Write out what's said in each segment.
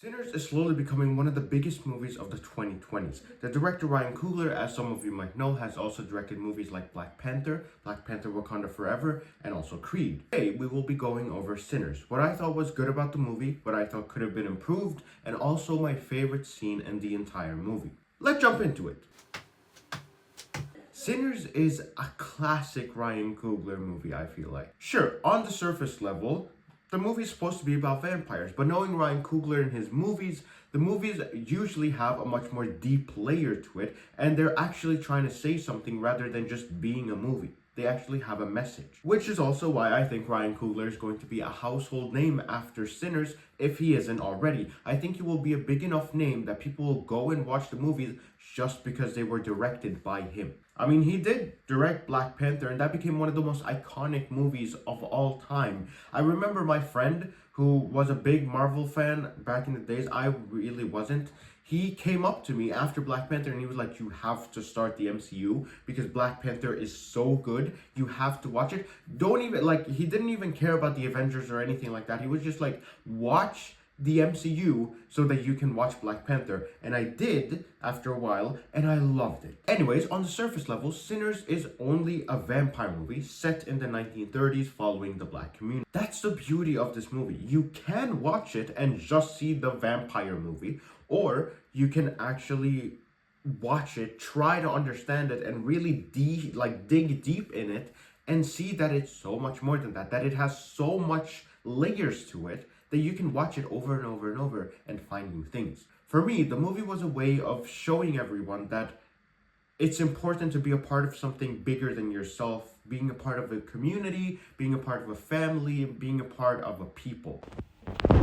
Sinners is slowly becoming one of the biggest movies of the 2020s. The director Ryan Coogler, as some of you might know, has also directed movies like Black Panther Wakanda Forever, and also Creed. Today, we will be going over Sinners, what I thought was good about the movie, what I thought could have been improved, and also my favorite scene in the entire movie. Let's jump into it. Sinners is a classic Ryan Coogler movie, I feel like. Sure, on the surface level, the movie is supposed to be about vampires, but knowing Ryan Coogler and his movies, the movies usually have a much more deep layer to it, and they're actually trying to say something rather than just being a movie. They actually have a message. Which is also why I think Ryan Coogler is going to be a household name after Sinners, if he isn't already. I think he will be a big enough name that people will go and watch the movies just because they were directed by him. I mean, he did direct Black Panther, and that became one of the most iconic movies of all time. I remember my friend, who was a big Marvel fan back in the days. I really wasn't. He came up to me after Black Panther and he was like, you have to start the MCU because Black Panther is so good. You have to watch it. Don't even, like, he didn't even care about the Avengers or anything like that. He was just like, watch the MCU so that you can watch Black Panther. And I did after a while, and I loved it. Anyways, on the surface level, Sinners is only a vampire movie set in the 1930s following the black community. That's the beauty of this movie. You can watch it and just see the vampire movie, or you can actually watch it, try to understand it, and really dig deep in it and see that it's so much more than that, that it has so much layers to it that you can watch it over and over and over and find new things. For me, the movie was a way of showing everyone that it's important to be a part of something bigger than yourself, being a part of a community, being a part of a family, being a part of a people.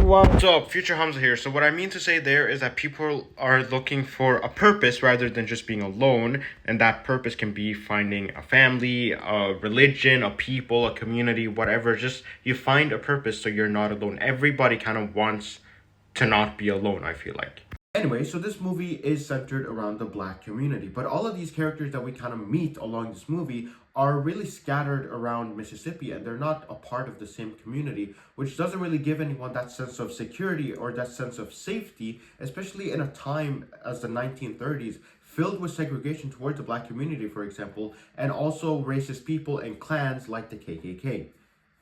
What's up? Future Hamza here. So what I mean to say there is that people are looking for a purpose rather than just being alone, and that purpose can be finding a family, a religion, a people, a community, whatever. Just you find a purpose so you're not alone. Everybody kind of wants to not be alone, I feel like. Anyway, so this movie is centered around the black community, but all of these characters that we kind of meet along this movie are really scattered around Mississippi, and they're not a part of the same community, which doesn't really give anyone that sense of security or that sense of safety, especially in a time as the 1930s, filled with segregation towards the black community, for example, and also racist people and clans like the KKK,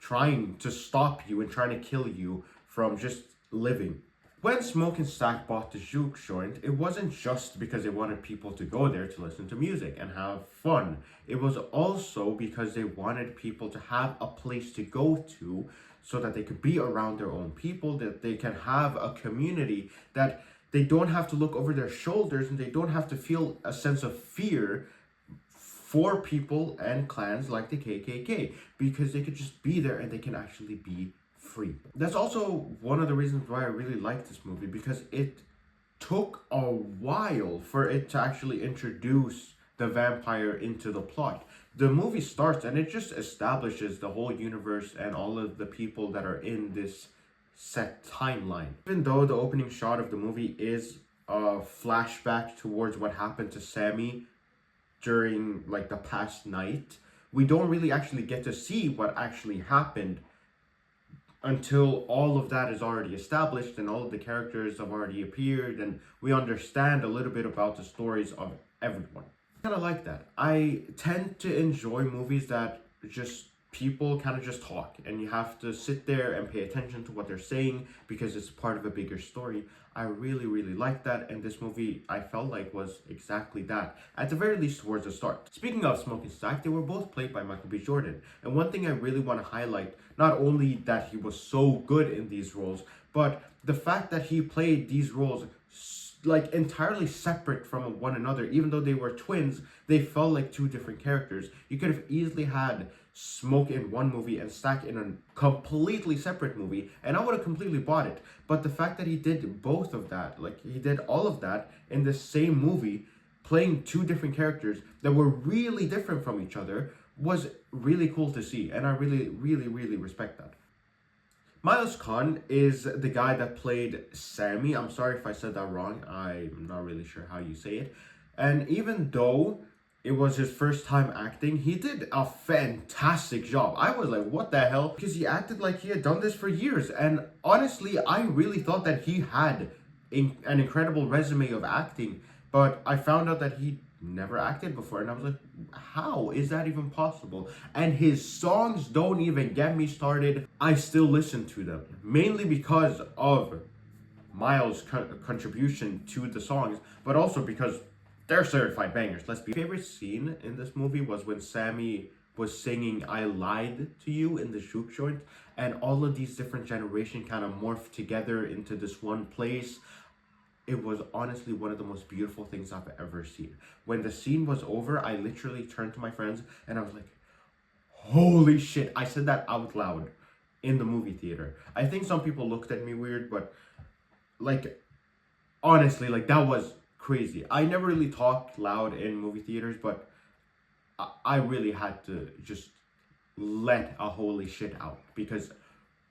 trying to stop you and trying to kill you from just living. When Smoke and Stack bought the Juke joint, it wasn't just because they wanted people to go there to listen to music and have fun. It was also because they wanted people to have a place to go to so that they could be around their own people, that they can have a community, that they don't have to look over their shoulders and they don't have to feel a sense of fear for people and clans like the KKK, because they could just be there and they can actually be free. That's also one of the reasons why I really like this movie, because it took a while for it to actually introduce the vampire into the plot. The movie starts and it just establishes the whole universe and all of the people that are in this set timeline. Even though the opening shot of the movie is a flashback towards what happened to Sammy during like the past night, we don't really actually get to see what actually happened until all of that is already established and all of the characters have already appeared and we understand a little bit about the stories of everyone. I kind of like that. I tend to enjoy movies that just people kind of just talk and you have to sit there and pay attention to what they're saying because it's part of a bigger story. I really, really like that, and this movie I felt like was exactly that, at the very least towards the start. Speaking of Smoke and Stack, they were both played by Michael B. Jordan, and one thing I really want to highlight, not only that he was so good in these roles, but the fact that he played these roles like entirely separate from one another. Even though they were twins, they felt like two different characters. You could have easily had Smoke in one movie and Stack in a completely separate movie, and I would have completely bought it. But the fact that he did both of that, like he did all of that in the same movie, playing two different characters that were really different from each other, was really cool to see, and I really, really, really respect that. Miles Khan is the guy that played Sammy. I'm sorry if I said that wrong. I'm not really sure how you say it. And even though it was his first time acting, he did a fantastic job. I was like, what the hell? Because he acted like he had done this for years. And honestly, I really thought that he had an incredible resume of acting, but I found out that he never acted before, and I was like, how is that even possible? And his songs don't even get me started. I still listen to them, mainly because of Miles' contribution to the songs, but also because they're certified bangers. Let's be. My favorite scene in this movie was when Sammy was singing "I Lied to You" in the juke joint, and all of these different generations kind of morphed together into this one place. It was honestly one of the most beautiful things I've ever seen. When the scene was over, I literally turned to my friends and I was like, holy shit. I said that out loud in the movie theater. I think some people looked at me weird, but like, honestly, like, that was crazy. I never really talked loud in movie theaters, but I really had to just let a holy shit out because,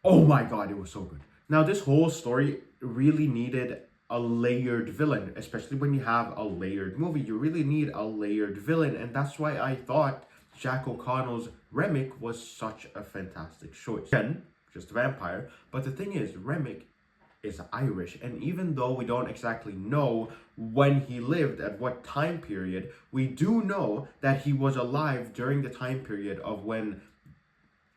oh my god, it was so good. Now, this whole story really needed a layered villain, especially when you have a layered movie. You really need a layered villain, and that's why I thought Jack O'Connell's Remick was such a fantastic choice. Again, just a vampire, but the thing is, Remick is Irish, and even though we don't exactly know when he lived, at what time period, we do know that he was alive during the time period of when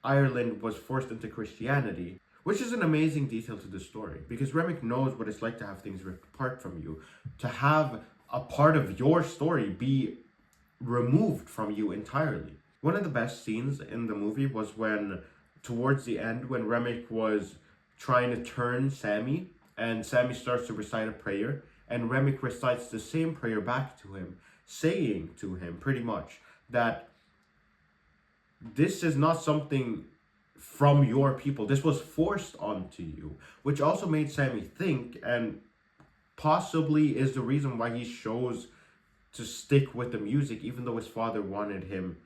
Ireland was forced into Christianity, which is an amazing detail to the story, because Remick knows what it's like to have things ripped apart from you, to have a part of your story be removed from you entirely. One of the best scenes in the movie was when, towards the end, when Remick was trying to turn Sammy, and Sammy starts to recite a prayer, and Remick recites the same prayer back to him, saying to him pretty much that this is not something from your people. This was forced onto you, which also made Sammy think, and possibly is the reason why he chose to stick with the music, even though his father wanted him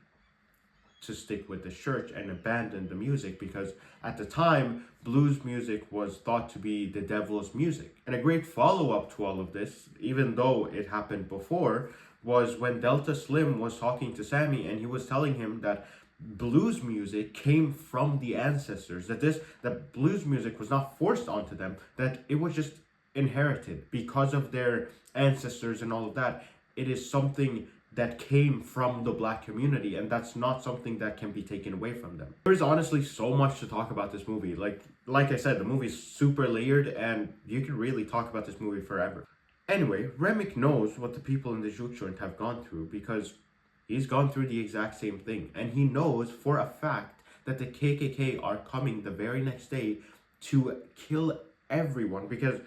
to stick with the church and abandon the music, because at the time, blues music was thought to be the devil's music. And a great follow-up to all of this, even though it happened before, was when Delta Slim was talking to Sammy, and he was telling him that blues music came from the ancestors, that blues music was not forced onto them, that it was just inherited because of their ancestors and all of that. It is something that came from the Black community, and that's not something that can be taken away from them. There's honestly so much to talk about this movie. Like I said, the movie's super layered, and you can really talk about this movie forever. Anyway, Remick knows what the people in the juke joint have gone through, because he's gone through the exact same thing, and he knows for a fact that the KKK are coming the very next day to kill everyone, because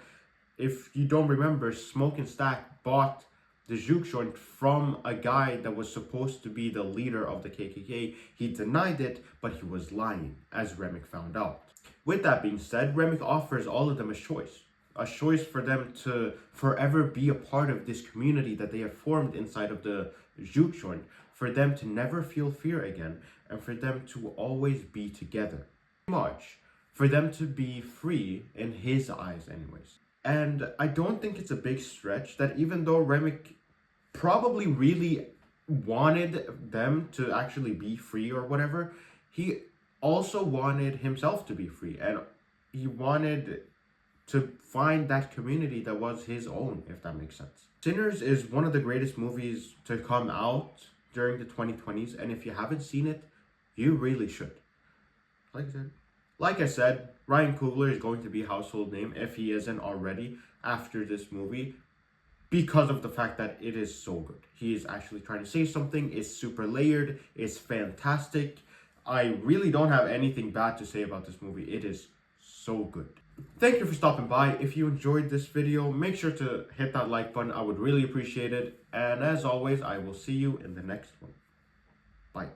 if you don't remember, Smoke and Stack bought the juke joint from a guy that was supposed to be the leader of the KKK. He denied it, but he was lying, as Remick found out. With that being said, Remick offers all of them a choice for them to forever be a part of this community that they have formed inside of the juke joint, for them to never feel fear again, and for them to always be together. Much for them to be free in his eyes anyways. And I don't think it's a big stretch that even though Remick probably really wanted them to actually be free or whatever, he also wanted himself to be free, and he wanted to find that community that was his own, if that makes sense. Sinners is one of the greatest movies to come out during the 2020s, and if you haven't seen it, you really should. Like I said, Ryan Coogler is going to be a household name, if he isn't already, after this movie, because of the fact that it is so good. He is actually trying to say something, it's super layered, it's fantastic. I really don't have anything bad to say about this movie. It is so good. Thank you for stopping by. If you enjoyed this video, make sure to hit that like button. I would really appreciate it. And as always, I will see you in the next one. Bye.